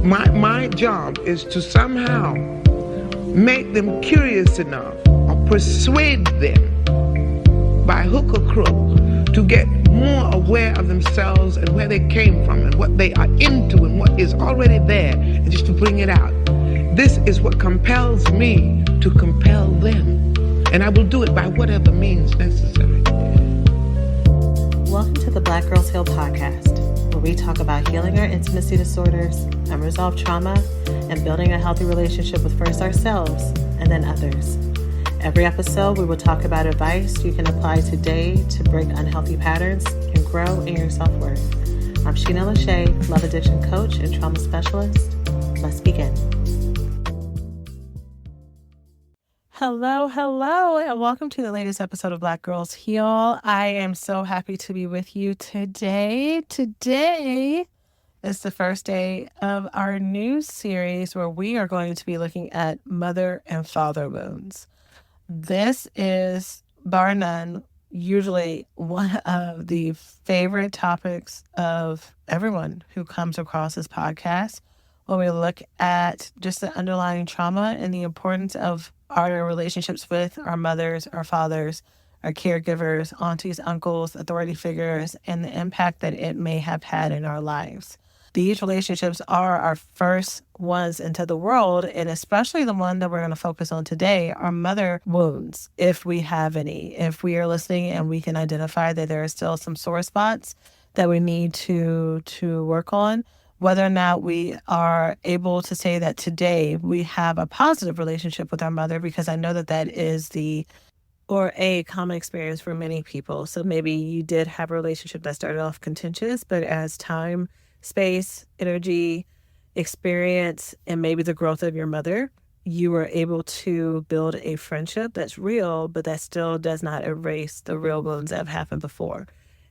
My job is to somehow make them curious enough or persuade them by hook or crook to get more aware of themselves and where they came from and what they are into and what is already there, and just to bring it out. This is what compels me to compel them, and I will do it by whatever means necessary. Welcome to the Black Girls Heal podcast, where we talk about healing our intimacy disorders, unresolved trauma, and building a healthy relationship with first ourselves and then others. Every episode, we will talk about advice you can apply today to break unhealthy patterns and grow in your self-worth. I'm Sheena Lachey, love addiction coach and trauma specialist. Let's begin. Hello, and welcome to the latest episode of Black Girls Heal. I am so happy to be with you today. Today is the first day of our new series where we are going to be looking at mother and father wounds. This is, bar none, usually one of the favorite topics of everyone who comes across this podcast when we look at just the underlying trauma and the importance of our relationships with our mothers, our fathers, our caregivers, aunties, uncles, authority figures, and the impact that it may have had in our lives. These relationships are our first ones into the world, and especially the one that we're going to focus on today, our mother wounds, if we have any. If we are listening and we can identify that there are still some sore spots that we need to work on, whether or not we are able to say that today we have a positive relationship with our mother, because I know that that is a common experience for many people. So maybe you did have a relationship that started off contentious, but as time, space, energy, experience, and maybe the growth of your mother, you were able to build a friendship that's real, but that still does not erase the real wounds that have happened before.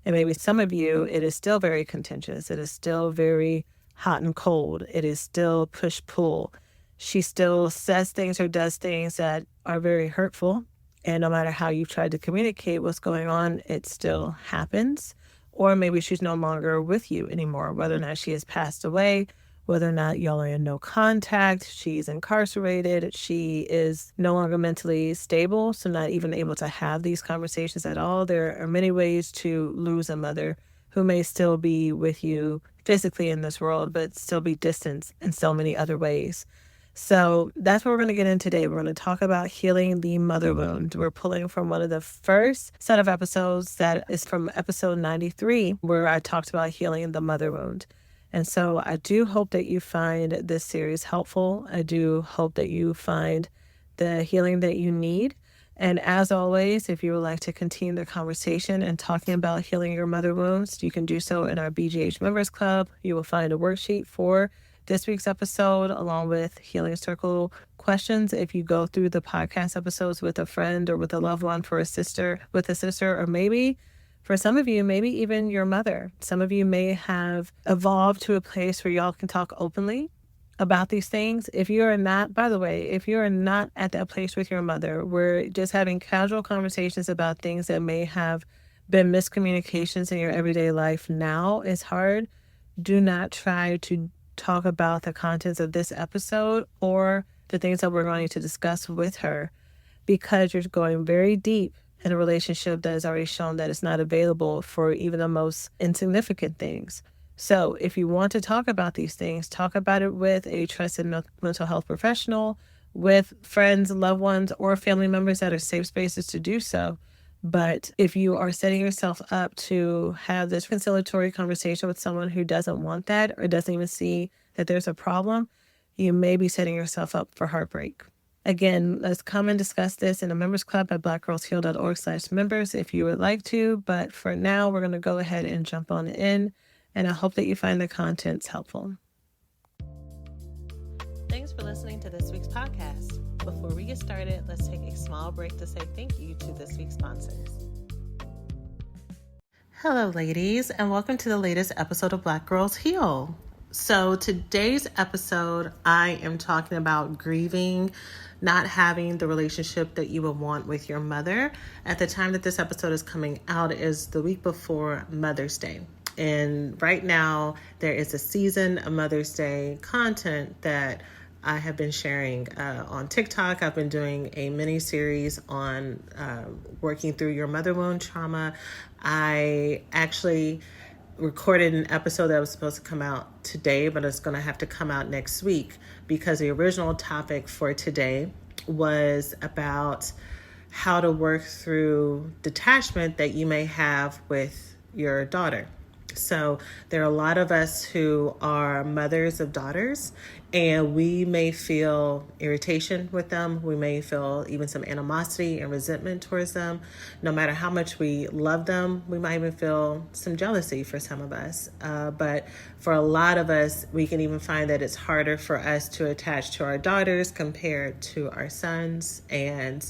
And maybe some of you, it is still very contentious. It is still very hot and cold. It is still push-pull. She still says things or does things that are very hurtful. And no matter how you've tried to communicate what's going on, it still happens. Or maybe she's no longer with you anymore, whether or not she has passed away, whether or not y'all are in no contact, she's incarcerated, she is no longer mentally stable, so not even able to have these conversations at all. There are many ways to lose a mother who may still be with you physically in this world, but still be distant in so many other ways. So that's what we're going to get in today. We're going to talk about healing the mother wound. We're pulling from one of the first set of episodes that is from episode 93, where I talked about healing the mother wound. And so I do hope that you find this series helpful. I do hope that you find the healing that you need. And as always, if you would like to continue the conversation and talking about healing your mother wounds, you can do so in our BGH Members Club. You will find a worksheet for this week's episode, along with Healing Circle questions. If you go through the podcast episodes with a friend or with a loved one, with a sister, or maybe for some of you, maybe even your mother. Some of you may have evolved to a place where y'all can talk openly about these things. If you are not, by the way, if you are not at that place with your mother, we're just having casual conversations about things that may have been miscommunications in your everyday life. Now is hard. Do not try to talk about the contents of this episode or the things that we're going to discuss with her, because you're going very deep in a relationship that has already shown that it's not available for even the most insignificant things. So if you want to talk about these things, talk about it with a trusted mental health professional, with friends, loved ones, or family members that are safe spaces to do so. But if you are setting yourself up to have this conciliatory conversation with someone who doesn't want that or doesn't even see that there's a problem, you may be setting yourself up for heartbreak. Again, let's come and discuss this in a members club at blackgirlsheal.org/members if you would like to. But for now, we're going to go ahead and jump on in, and I hope that you find the contents helpful. Thanks for listening to this week's podcast. Before we get started, let's take a small break to say thank you to this week's sponsors. Hello, ladies, and welcome to the latest episode of Black Girls Heal. So today's episode, I am talking about grieving, not having the relationship that you would want with your mother. At the time that this episode is coming out is the week before Mother's Day. And right now, there is a season of Mother's Day content that I have been sharing on TikTok. I've been doing a mini series on working through your mother wound trauma. I actually recorded an episode that was supposed to come out today, but it's going to have to come out next week because the original topic for today was about how to work through detachment that you may have with your daughter. So there are a lot of us who are mothers of daughters, and we may feel irritation with them. We may feel even some animosity and resentment towards them. No matter how much we love them, we might even feel some jealousy for some of us. But for a lot of us, we can even find that it's harder for us to attach to our daughters compared to our sons, and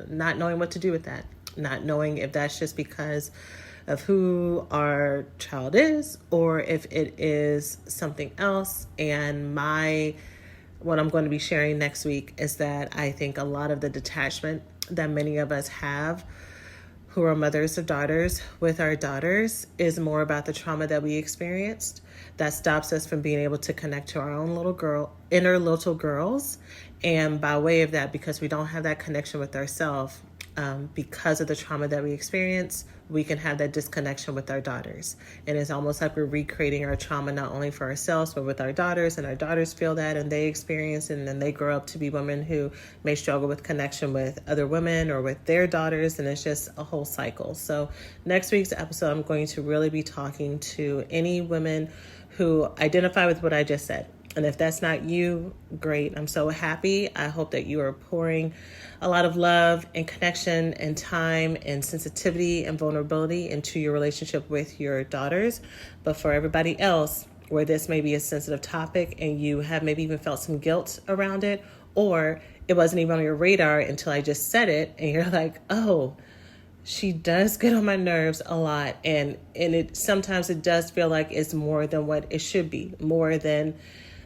not knowing what to do with that. Not knowing if that's just because of who our child is or if it is something else. And what I'm going to be sharing next week is that I think a lot of the detachment that many of us have who are mothers of daughters with our daughters is more about the trauma that we experienced that stops us from being able to connect to our own inner little girls. And by way of that, because we don't have that connection with ourselves, because of the trauma that we experience, we can have that disconnection with our daughters. And it's almost like we're recreating our trauma, not only for ourselves, but with our daughters, and our daughters feel that and they experience it, and then they grow up to be women who may struggle with connection with other women or with their daughters, and it's just a whole cycle. So next week's episode, I'm going to really be talking to any women who identify with what I just said. And if that's not you, great. I'm so happy. I hope that you are pouring a lot of love and connection and time and sensitivity and vulnerability into your relationship with your daughters. But for everybody else, where this may be a sensitive topic and you have maybe even felt some guilt around it, or it wasn't even on your radar until I just said it, and you're like, oh, she does get on my nerves a lot. And it sometimes it does feel like it's more than what it should be, more than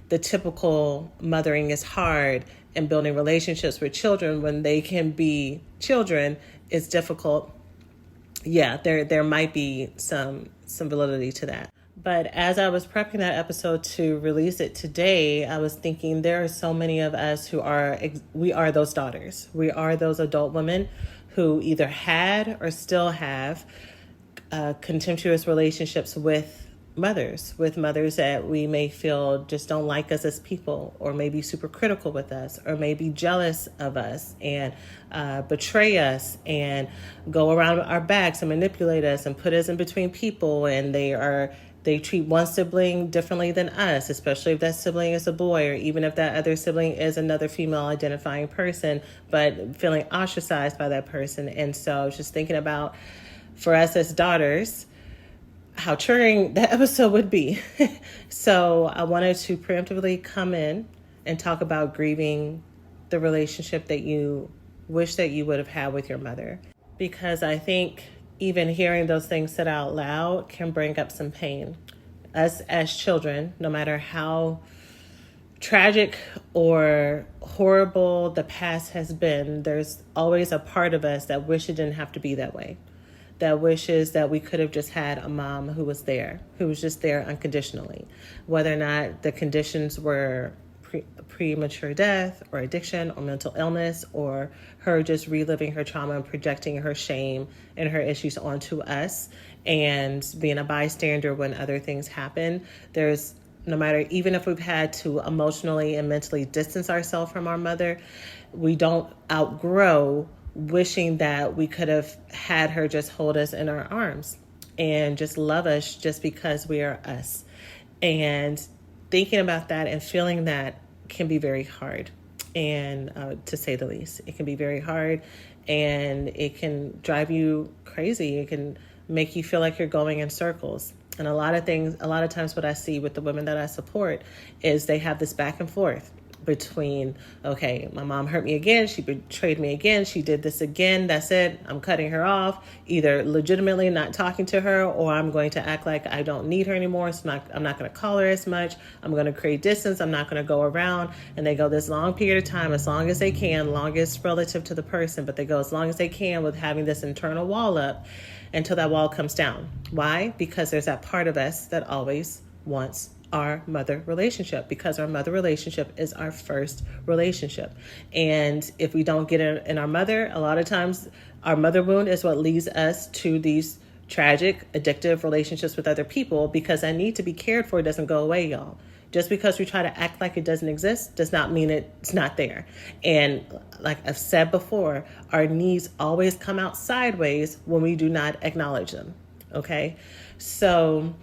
the typical mothering is hard and building relationships with children when they can be children is difficult. Yeah, there might be some validity to that. But as I was prepping that episode to release it today, I was thinking there are so many of us we are those daughters. We are those adult women who either had or still have contemptuous relationships with mothers that we may feel just don't like us as people, or maybe super critical with us, or maybe jealous of us and betray us and go around our backs and manipulate us and put us in between people. And they treat one sibling differently than us, especially if that sibling is a boy, or even if that other sibling is another female identifying person, but feeling ostracized by that person. And so I was just thinking about, for us as daughters, how triggering that episode would be. So I wanted to preemptively come in and talk about grieving the relationship that you wish that you would have had with your mother. Because I think even hearing those things said out loud can bring up some pain. Us as children, no matter how tragic or horrible the past has been, there's always a part of us that wish it didn't have to be that way. That wishes that we could have just had a mom who was just there unconditionally. Whether or not the conditions were premature death or addiction or mental illness, or her just reliving her trauma and projecting her shame and her issues onto us and being a bystander when other things happen. There's no matter, even if we've had to emotionally and mentally distance ourselves from our mother, we don't outgrow wishing that we could have had her just hold us in her arms and just love us just because we are us. And thinking about that and feeling that can be very hard, and to say the least. It can be very hard, and it can drive you crazy. It can make you feel like you're going in circles. And a lot of times what I see with the women that I support is they have this back and forth. between, okay, my mom hurt me again, she betrayed me again, she did this again, that's it, I'm cutting her off, either legitimately not talking to her, or I'm going to act like I don't need her anymore. I'm not going to call her as much, I'm going to create distance, I'm not going to go around. And they go this long period of time, as long as they can, longest relative to the person, but they go as long as they can with having this internal wall up until that wall comes down. Why? Because there's that part of us that always wants our mother relationship, because our mother relationship is our first relationship. And if we don't get it in our mother, a lot of times our mother wound is what leads us to these tragic, addictive relationships with other people, because that need to be cared for doesn't go away, y'all. Just because we try to act like it doesn't exist does not mean it's not there. And like I've said before, our needs always come out sideways when we do not acknowledge them. Okay? So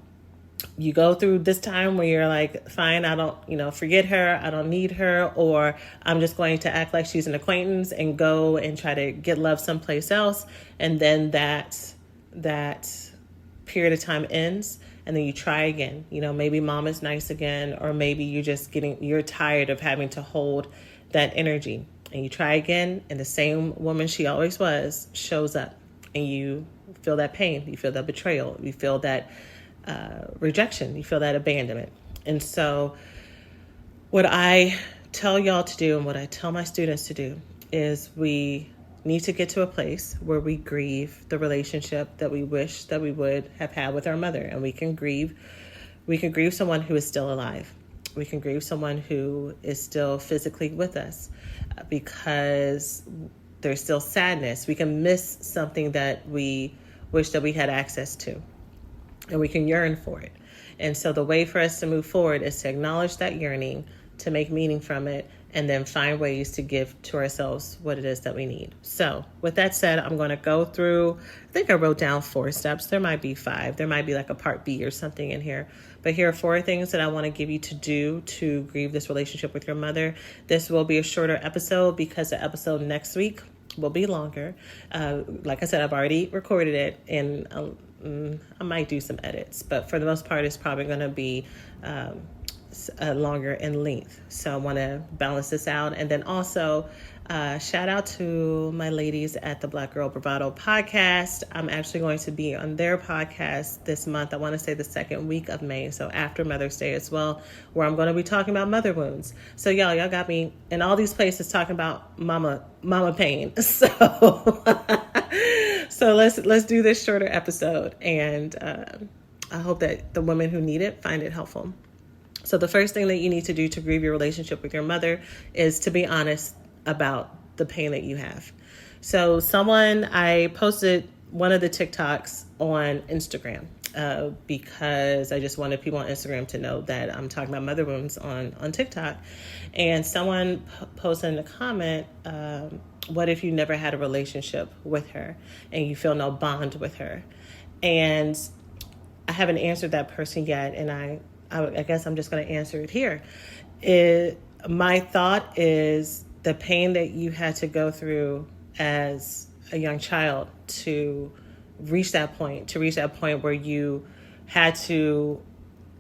you go through this time where you're like, fine, I don't, forget her, I don't need her, or I'm just going to act like she's an acquaintance and go and try to get love someplace else. And then that period of time ends, and then you try again. Maybe mom is nice again, or maybe you're tired of having to hold that energy, and you try again, and the same woman she always was shows up, and you feel that pain, you feel that betrayal, you feel that rejection, you feel that abandonment. And so what I tell y'all to do, and what I tell my students to do, is we need to get to a place where we grieve the relationship that we wish that we would have had with our mother. And we can grieve someone who is still alive. We can grieve someone who is still physically with us, because there's still sadness. We can miss something that we wish that we had access to, and we can yearn for it. And so the way for us to move forward is to acknowledge that yearning, to make meaning from it, and then find ways to give to ourselves what it is that we need. So with that said, I'm going to go through, I think I wrote down 4 steps. There might be 5. There might be like a part B or something in here. But here are 4 things that I want to give you to do to grieve this relationship with your mother. This will be a shorter episode because the episode next week will be longer. Like I said, I've already recorded it, and I might do some edits, but for the most part, it's probably going to be longer in length. So I want to balance this out. And then also shout out to my ladies at the Black Girl Bravado podcast. I'm actually going to be on their podcast this month. I want to say the 2nd week of May, so after Mother's Day as well, where I'm going to be talking about mother wounds. So y'all got me in all these places talking about mama pain. So let's do this shorter episode, and I hope that the women who need it find it helpful. So the first thing that you need to do to grieve your relationship with your mother is to be honest about the pain that you have. So I posted one of the TikToks on Instagram because I just wanted people on Instagram to know that I'm talking about mother wounds on TikTok. And someone posted in a comment, what if you never had a relationship with her and you feel no bond with her? And I haven't answered that person yet, and I guess I'm just going to answer it here. My thought is the pain that you had to go through as a young child to reach that point where you had to,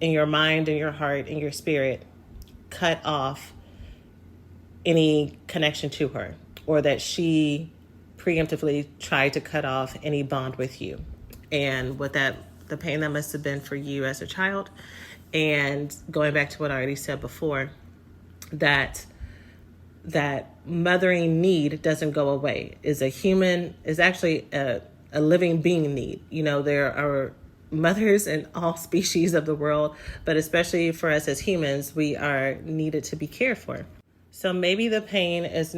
in your mind, in your heart, in your spirit, cut off any connection to her, or that she preemptively tried to cut off any bond with you. And the pain that must have been for you as a child. And going back to what I already said before, that mothering need doesn't go away. Is actually a living being need. There are mothers in all species of the world, but especially for us as humans, we are needed to be cared for. So maybe the pain is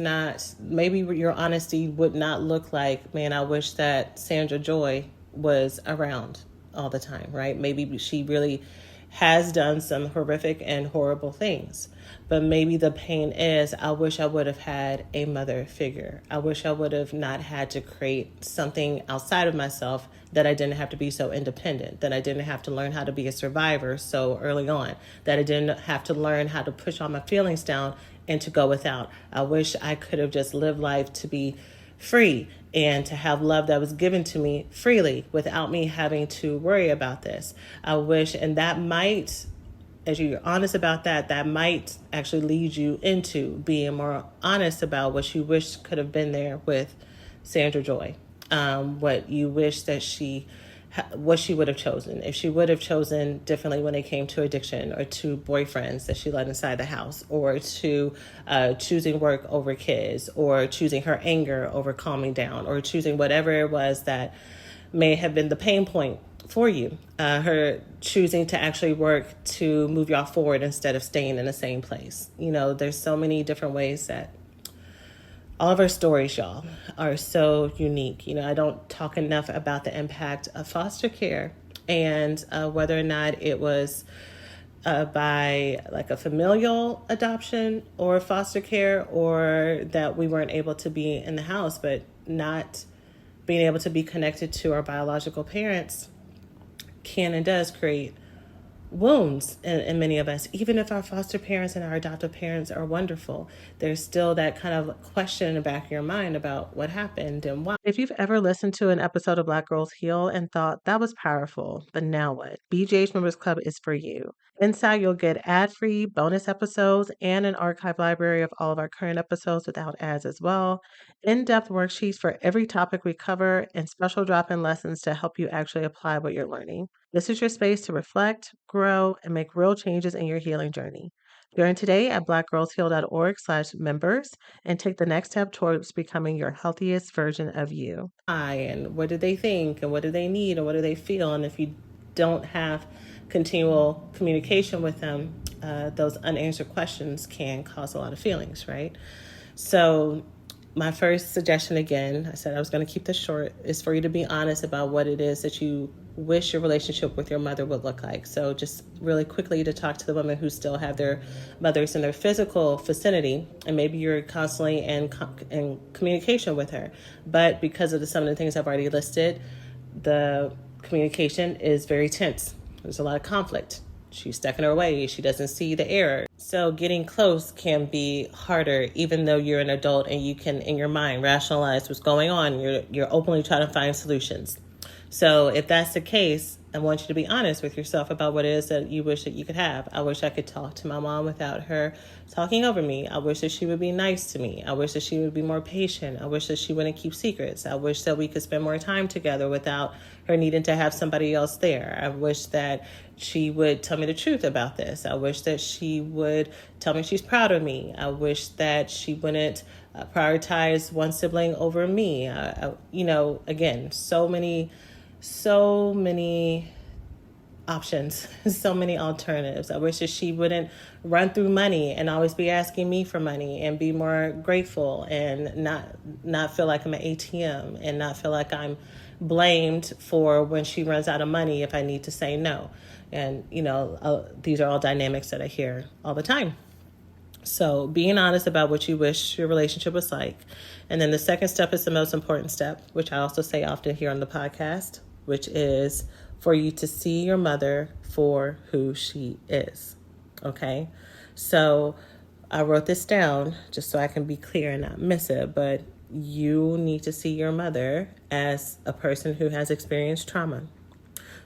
maybe your honesty would not look like, man, I wish that Sandra Joy was around all the time, right? Maybe she really has done some horrific and horrible things. But maybe the pain is, I wish I would have had a mother figure. I wish I would have not had to create something outside of myself, that I didn't have to be so independent, that I didn't have to learn how to be a survivor so early on, that I didn't have to learn how to push all my feelings down and to go without. I wish I could have just lived life to be free and to have love that was given to me freely without me having to worry about this. I wish, and that might as you're honest about that, that might actually lead you into being more honest about what you wish could have been there with Sandra Joy. What you wish that what she would have chosen. If she would have chosen differently when it came to addiction or to boyfriends that she let inside the house, or to choosing work over kids, or choosing her anger over calming down, or choosing whatever it was that may have been the pain point for you. Her choosing to actually work to move y'all forward instead of staying in the same place. There's so many different ways that all of our stories, y'all, are so unique. I don't talk enough about the impact of foster care and whether or not it was by like a familial adoption or foster care, or that we weren't able to be in the house, but not being able to be connected to our biological parents can and does create wounds in many of us. Even if our foster parents and our adoptive parents are wonderful, there's still that kind of question in the back of your mind about what happened and why. If you've ever listened to an episode of Black Girls Heal and thought that was powerful, but now what? BJ's Members Club is for you. Inside, you'll get ad-free bonus episodes and an archive library of all of our current episodes without ads as well, in-depth worksheets for every topic we cover, and special drop-in lessons to help you actually apply what you're learning. This is your space to reflect, grow, and make real changes in your healing journey. Join today at blackgirlsheal.org/members and take the next step towards becoming your healthiest version of you. And what do they think, and what do they need, and what do they feel? And if you don't have continual communication with them, those unanswered questions can cause a lot of feelings, right? So my first suggestion, again, I said I was going to keep this short, is for you to be honest about what it is that you wish your relationship with your mother would look like. So just really quickly to talk to the women who still have their mothers in their physical vicinity, and maybe you're constantly in communication with her. But because of some of the things I've already listed, the communication is very tense. There's a lot of conflict. She's stuck in her ways. She doesn't see the error. So getting close can be harder, even though you're an adult and you can, in your mind, rationalize what's going on. You're openly trying to find solutions. So if that's the case, I want you to be honest with yourself about what it is that you wish that you could have. I wish I could talk to my mom without her talking over me. I wish that she would be nice to me. I wish that she would be more patient. I wish that she wouldn't keep secrets. I wish that we could spend more time together without her needing to have somebody else there. I wish that she would tell me the truth about this. I wish that she would tell me she's proud of me. I wish that she wouldn't prioritize one sibling over me. Again, so many options, so many alternatives. I wish that she wouldn't run through money and always be asking me for money, and be more grateful, and not feel like I'm an ATM, and not feel like I'm blamed for when she runs out of money if I need to say no. And, these are all dynamics that I hear all the time. So being honest about what you wish your relationship was like. And then the second step is the most important step, which I also say often here on the podcast, which is for you to see your mother for who she is. Okay? So I wrote this down just so I can be clear and not miss it, but you need to see your mother as a person who has experienced trauma,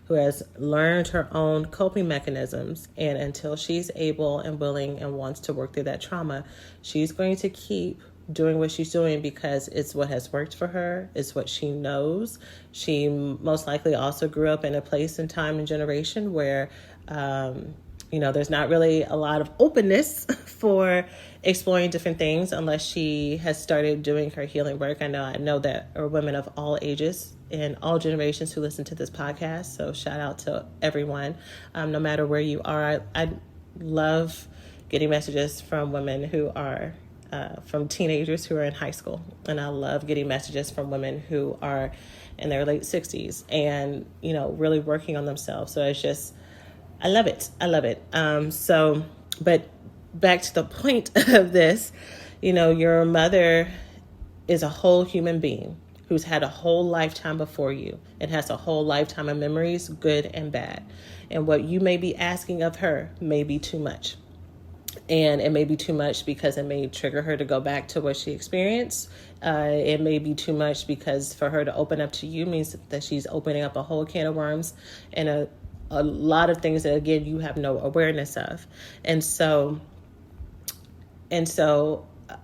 who has learned her own coping mechanisms. And until she's able and willing and wants to work through that trauma, she's going to keep doing what she's doing because it's what has worked for her. It's what she knows. She most likely also grew up in a place and time and generation where, there's not really a lot of openness for exploring different things unless she has started doing her healing work. I know that are women of all ages and all generations who listen to this podcast. So shout out to everyone, no matter where you are. I love getting messages from women who are from teenagers who are in high school. And I love getting messages from women who are in their late 60s and, really working on themselves. So it's just, I love it. But back to the point of this, your mother is a whole human being who's had a whole lifetime before you. It has a whole lifetime of memories, good and bad. And what you may be asking of her may be too much. And it may be too much because it may trigger her to go back to what she experienced. It may be too much because for her to open up to you means that she's opening up a whole can of worms and a a lot of things that, again, you have no awareness of. And so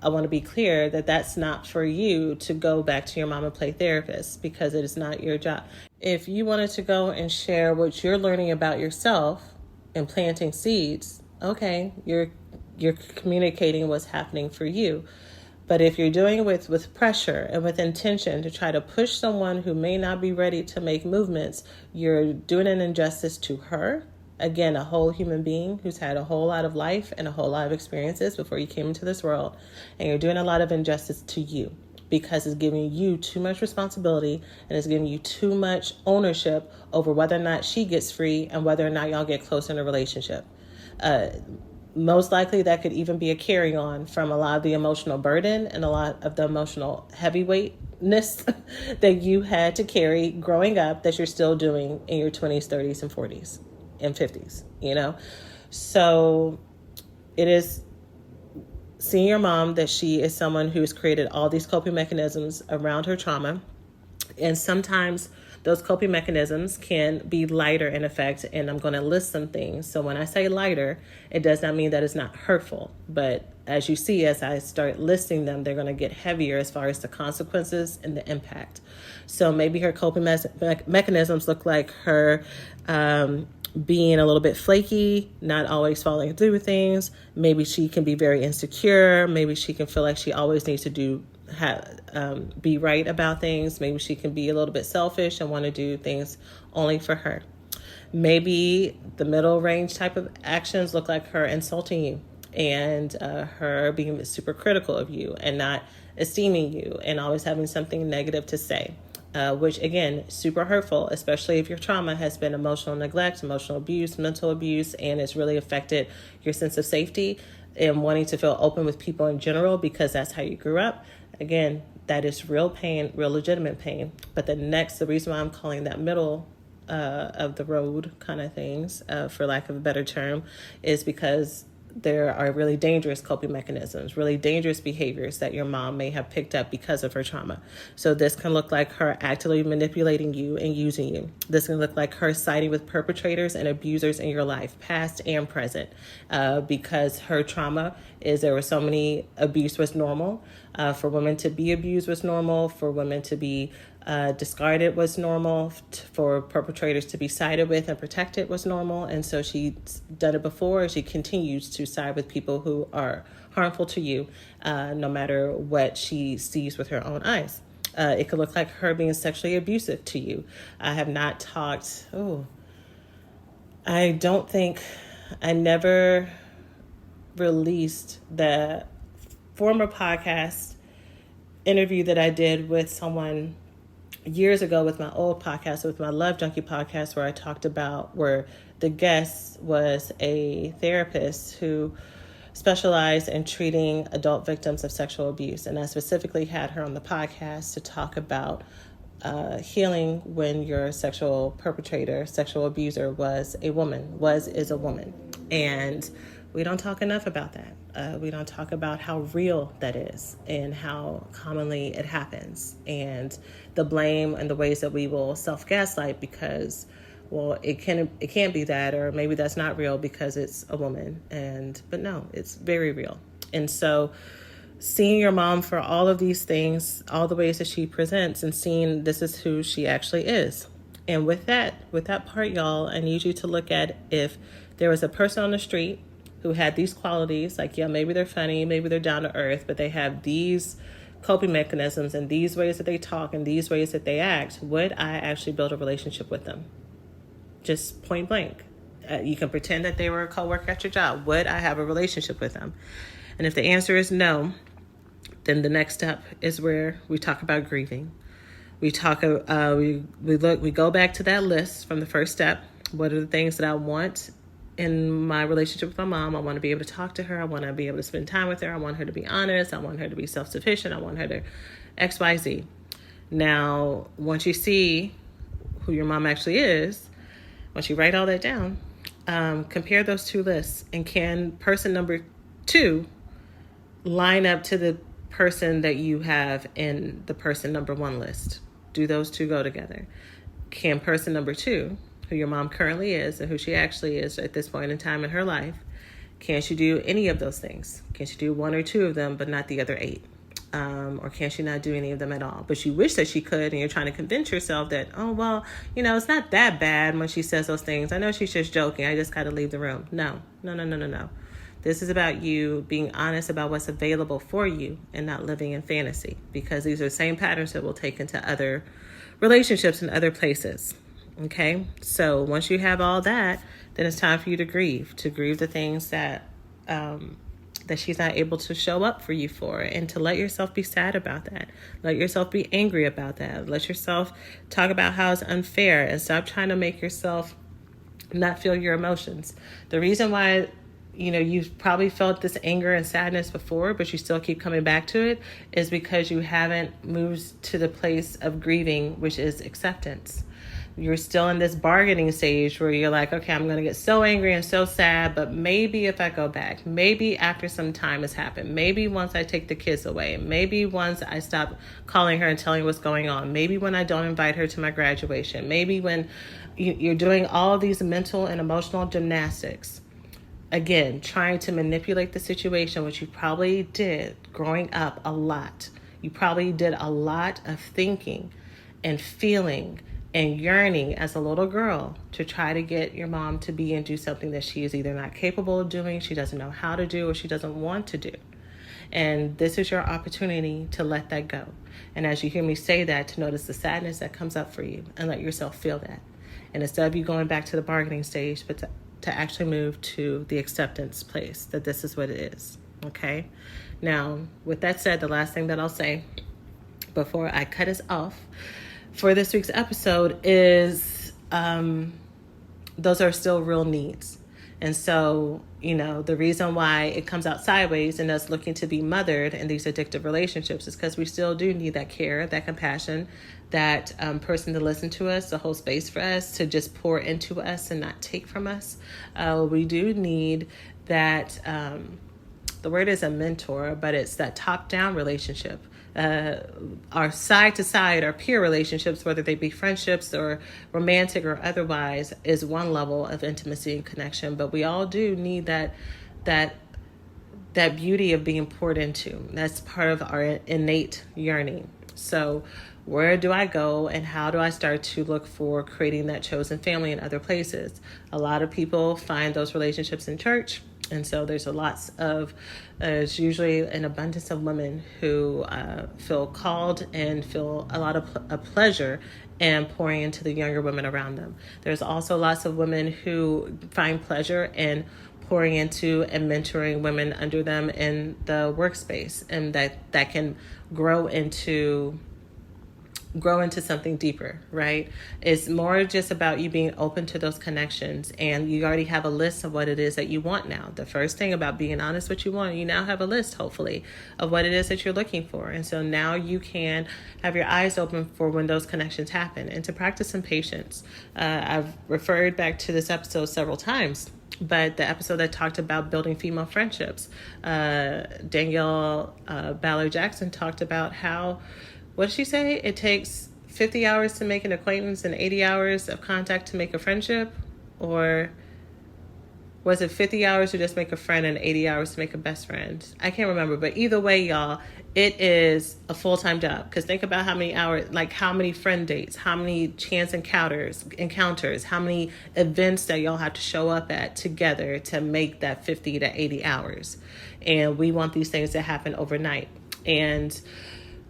I want to be clear that that's not for you to go back to your mom and play therapist, because it is not your job. If you wanted to go and share what you're learning about yourself and planting seeds, okay, you're communicating what's happening for you. But if you're doing it with pressure and with intention to try to push someone who may not be ready to make movements, you're doing an injustice to her. Again, a whole human being who's had a whole lot of life and a whole lot of experiences before you came into this world. And you're doing a lot of injustice to you, because it's giving you too much responsibility and it's giving you too much ownership over whether or not she gets free and whether or not y'all get close in a relationship. Most likely that could even be a carry-on from a lot of the emotional burden and a lot of the emotional heavyweightness that you had to carry growing up that you're still doing in your 20s, 30s, and 40s and 50s, you know? So it is seeing your mom that she is someone who has created all these coping mechanisms around her trauma. And sometimes those coping mechanisms can be lighter in effect, and I'm going to list some things. So when I say lighter, it does not mean that it's not hurtful. But as you see, as I start listing them, they're going to get heavier as far as the consequences and the impact. So maybe her coping mechanisms look like her being a little bit flaky, not always following through with things. Maybe she can be very insecure. Maybe she can feel like she always needs to be right about things. Maybe she can be a little bit selfish and want to do things only for her. Maybe the middle range type of actions look like her insulting you and her being super critical of you and not esteeming you and always having something negative to say. Which, again, super hurtful, especially if your trauma has been emotional neglect, emotional abuse, mental abuse, and it's really affected your sense of safety and wanting to feel open with people in general because that's how you grew up. Again, that is real pain, real legitimate pain. But the reason why I'm calling that middle of the road kind of things, for lack of a better term, is because there are really dangerous coping mechanisms, really dangerous behaviors that your mom may have picked up because of her trauma. So this can look like her actively manipulating you and using you. This can look like her siding with perpetrators and abusers in your life, past and present, because her trauma is there were so many abuse was normal. For women to be abused was normal. For women to be discarded was normal. For perpetrators to be sided with and protected was normal. And so she's done it before. She continues to side with people who are harmful to you, no matter what she sees with her own eyes. It could look like her being sexually abusive to you. I have not talked. I never released the former podcast interview that I did with someone years ago with my old podcast, with my Love Junkie podcast, where I talked about where the guest was a therapist who specialized in treating adult victims of sexual abuse. And I specifically had her on the podcast to talk about healing when your sexual perpetrator, sexual abuser is a woman. And we don't talk enough about that. We don't talk about how real that is and how commonly it happens, and the blame and the ways that we will self-gaslight because, well, it can't be that, or maybe that's not real because it's a woman. But no, it's very real. And so seeing your mom for all of these things, all the ways that she presents, and seeing this is who she actually is. And with that part, y'all, I need you to look at if there was a person on the street who had these qualities, like, yeah, maybe they're funny, maybe they're down to earth, but they have these coping mechanisms and these ways that they talk and these ways that they act, would I actually build a relationship with them? Just point blank. You can pretend that they were a coworker at your job. Would I have a relationship with them? And if the answer is no, then the next step is where we talk about grieving. We go back to that list from the first step. What are the things that I want in my relationship with my mom? I want to be able to talk to her. I want to be able to spend time with her. I want her to be honest. I want her to be self-sufficient. I want her to XYZ. Now, once you see who your mom actually is, once you write all that down, compare those two lists. And can person number 2 line up to the person that you have in the person number 1 list? Do those two go together? Can person number 2 who your mom currently is and who she actually is at this point in time in her life, can she do any of those things? Can she do one or two of them, but not the other 8? Or can she not do any of them at all? But you wish that she could, and you're trying to convince yourself that, oh, well, it's not that bad when she says those things. I know she's just joking. I just got to leave the room. No. This is about you being honest about what's available for you and not living in fantasy, because these are the same patterns that will take into other relationships and other places. Okay? So once you have all that, then it's time for you to grieve the things that she's not able to show up for you for, and to let yourself be sad about that. Let yourself be angry about that. Let yourself talk about how it's unfair, and stop trying to make yourself not feel your emotions. The reason why you've probably felt this anger and sadness before, but you still keep coming back to it, is because you haven't moved to the place of grieving, which is acceptance. You're still in this bargaining stage where you're like, okay, I'm going to get so angry and so sad, but maybe if I go back, maybe after some time has happened, maybe once I take the kids away, maybe once I stop calling her and telling her what's going on, maybe when I don't invite her to my graduation, maybe when you're doing all these mental and emotional gymnastics. Again, trying to manipulate the situation, which you probably did growing up a lot. You probably did a lot of thinking and feeling and yearning as a little girl to try to get your mom to be and do something that she is either not capable of doing, she doesn't know how to do, or she doesn't want to do. And this is your opportunity to let that go. And as you hear me say that, to notice the sadness that comes up for you and let yourself feel that. And instead of you going back to the bargaining stage, but to actually move to the acceptance place that this is what it is. Okay? Now, with that said, the last thing that I'll say before I cut us off for this week's episode is those are still real needs. And so, the reason why it comes out sideways and us looking to be mothered in these addictive relationships is because we still do need that care, that compassion, that person to listen to us, to hold space for us, to just pour into us and not take from us. We do need that, the word is a mentor, but it's that top-down relationship. Our side-to-side, our peer relationships, whether they be friendships or romantic or otherwise, is one level of intimacy and connection. But we all do need that beauty of being poured into. That's part of our innate yearning. So where do I go, and how do I start to look for creating that chosen family in other places? A lot of people find those relationships in church. And so there's there's usually an abundance of women who feel called and feel a lot of pleasure in pouring into the younger women around them. There's also lots of women who find pleasure in pouring into and mentoring women under them in the workspace, and that can grow into something deeper, right? It's more just about you being open to those connections, and you already have a list of what it is that you want now. The first thing about being honest what you want, you now have a list, hopefully, of what it is that you're looking for. And so now you can have your eyes open for when those connections happen, and to practice some patience. I've referred back to this episode several times, but the episode that talked about building female friendships, Danielle Ballard Jackson talked about how, what did she say? It takes 50 hours to make an acquaintance and 80 hours of contact to make a friendship? Or was it 50 hours to just make a friend and 80 hours to make a best friend? I can't remember. But either way, y'all, it is a full-time job. Because think about how many hours, like how many friend dates, how many chance encounters, how many events that y'all have to show up at together to make that 50 to 80 hours. And we want these things to happen overnight. And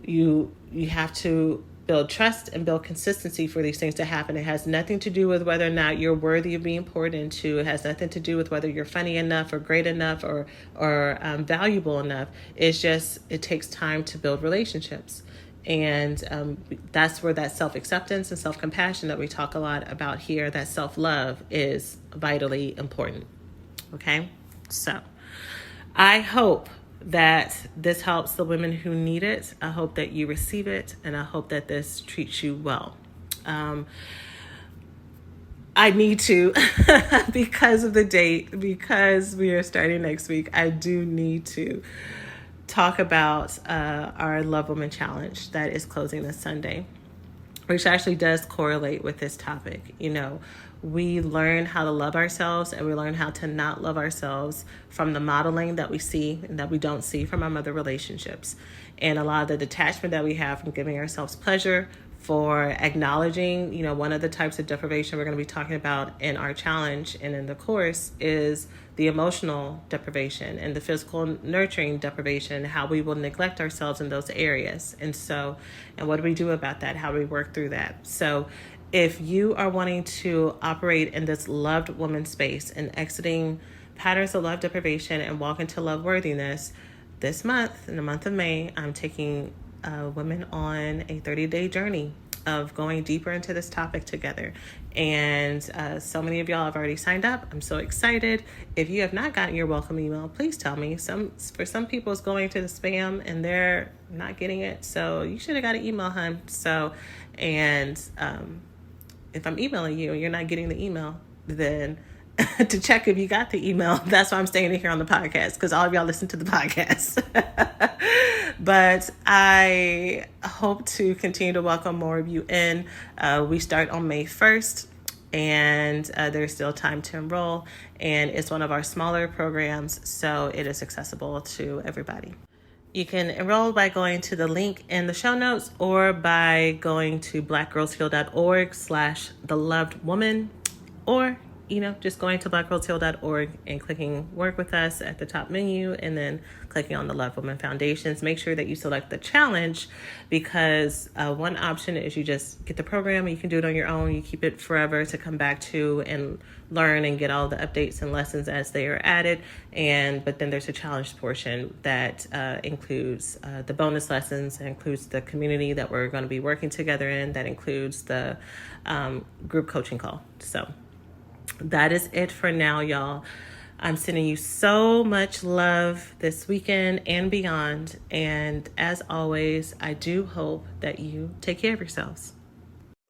you have to build trust and build consistency for these things to happen. It has nothing to do with whether or not you're worthy of being poured into. It has nothing to do with whether you're funny enough or great enough or valuable enough. It's just, it takes time to build relationships. And that's where that self-acceptance and self-compassion that we talk a lot about here, that self-love, is vitally important. Okay? So I hope that this helps the women who need it. I hope that you receive it, and I hope that this treats you well. I need to, because of the date, because we are starting next week, I do need to talk about our Love Woman Challenge that is closing this Sunday, which actually does correlate with this topic. we learn how to love ourselves, and we learn how to not love ourselves from the modeling that we see and that we don't see from our mother relationships. And a lot of the detachment that we have from giving ourselves pleasure, for acknowledging, one of the types of deprivation we're going to be talking about in our challenge and in the course is the emotional deprivation and the physical nurturing deprivation, how we will neglect ourselves in those areas. And what do we do about that? How do we work through that? So if you are wanting to operate in this loved woman space and exiting patterns of love deprivation and walk into love worthiness, this month, in the month of May, I'm taking women on a 30-day journey of going deeper into this topic together. And so many of y'all have already signed up. I'm so excited. If you have not gotten your welcome email, please tell me. For some people, it's going to the spam and they're not getting it. So you should have got an email, hun. If I'm emailing you and you're not getting the email, then to check if you got the email, that's why I'm staying in here on the podcast, because all of y'all listen to the podcast. But I hope to continue to welcome more of you in. We start on May 1st, and there's still time to enroll, and it's one of our smaller programs, so it is accessible to everybody. You can enroll by going to the link in the show notes or by going to blackgirlsheal.org/thelovedwoman, or just going to blackgirlsheal.org and clicking work with us at the top menu and then clicking on the Love Woman Foundations. Make sure that you select the challenge, because one option is you just get the program. You can do it on your own. You keep it forever to come back to and learn and get all the updates and lessons as they are added. But then there's a challenge portion that includes the bonus lessons, that includes the community that we're going to be working together in, that includes the group coaching call. So that is it for now, y'all. I'm sending you so much love this weekend and beyond. And as always, I do hope that you take care of yourselves.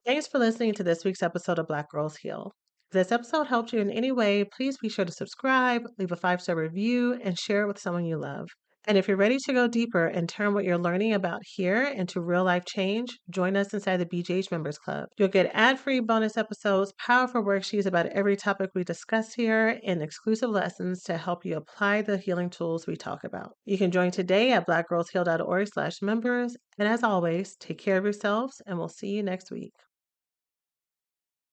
Thanks for listening to this week's episode of Black Girls Heal. If this episode helped you in any way, please be sure to subscribe, leave a 5-star review, and share it with someone you love. And if you're ready to go deeper and turn what you're learning about here into real life change, join us inside the BGH Members Club. You'll get ad-free bonus episodes, powerful worksheets about every topic we discuss here, and exclusive lessons to help you apply the healing tools we talk about. You can join today at blackgirlsheal.org/members. And as always, take care of yourselves, and we'll see you next week.